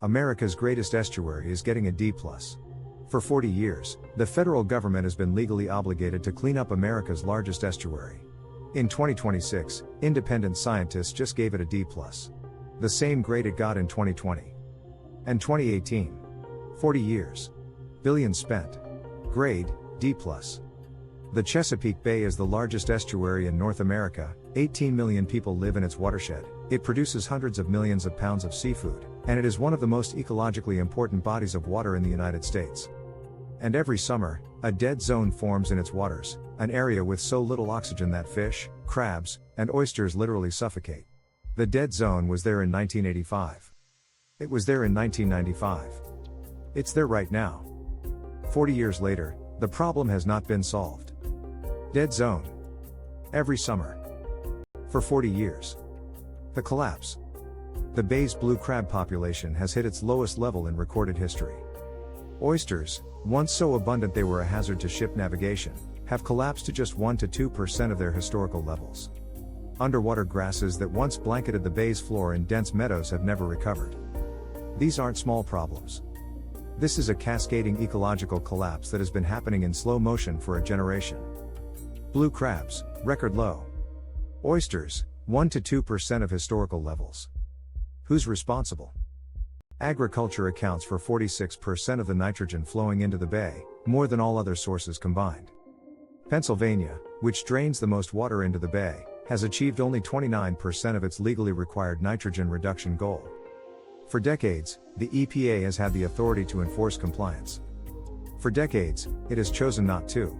America's greatest estuary is getting a D+. For 40 years, the federal government has been legally obligated to clean up America's largest estuary. In 2026, independent scientists just gave it a D+. The same grade it got in 2020. And 2018. 40 years. Billions spent. Grade, D+. The Chesapeake Bay is the largest estuary in North America. 18 million people live in its watershed. It produces hundreds of millions of pounds of seafood, and it is one of the most ecologically important bodies of water in the United States. And every summer, a dead zone forms in its waters, an area with so little oxygen that fish, crabs, and oysters literally suffocate. The dead zone was there in 1985. It was there in 1995. It's there right now. 40 years later, the problem has not been solved. Dead zone. Every summer. For 40 years. The collapse. The bay's blue crab population has hit its lowest level in recorded history. Oysters, once so abundant they were a hazard to ship navigation, have collapsed to just 1 to 2% of their historical levels. Underwater grasses that once blanketed the bay's floor in dense meadows have never recovered. These aren't small problems. This is a cascading ecological collapse that has been happening in slow motion for a generation. Blue crabs, record low. Oysters, 1 to 2% of historical levels. Who's responsible? Agriculture accounts for 46% of the nitrogen flowing into the bay, more than all other sources combined. Pennsylvania, which drains the most water into the bay, has achieved only 29% of its legally required nitrogen reduction goal. For decades, the EPA has had the authority to enforce compliance. For decades, it has chosen not to.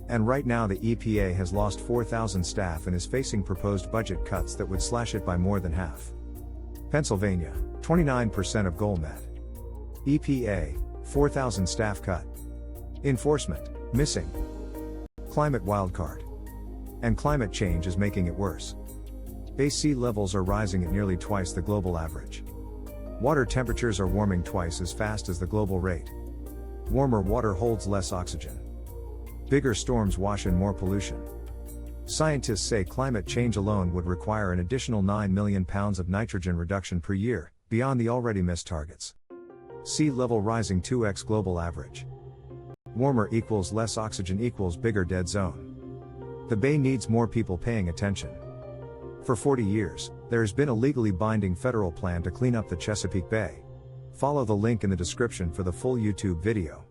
And right now the EPA has lost 4,000 staff and is facing proposed budget cuts that would slash it by more than half. Pennsylvania, 29% of goal met. EPA, 4,000 staff cut. Enforcement, missing. Climate wildcard. And climate change is making it worse. Bay sea levels are rising at nearly twice the global average. Water temperatures are warming twice as fast as the global rate. Warmer water holds less oxygen. Bigger storms wash in more pollution. Scientists say climate change alone would require an additional 9 million pounds of nitrogen reduction per year, beyond the already missed targets. Sea level rising 2x global average. Warmer equals less oxygen equals bigger dead zone. The bay needs more people paying attention. For 40 years, there has been a legally binding federal plan to clean up the Chesapeake Bay. Follow the link in the description for the full YouTube video.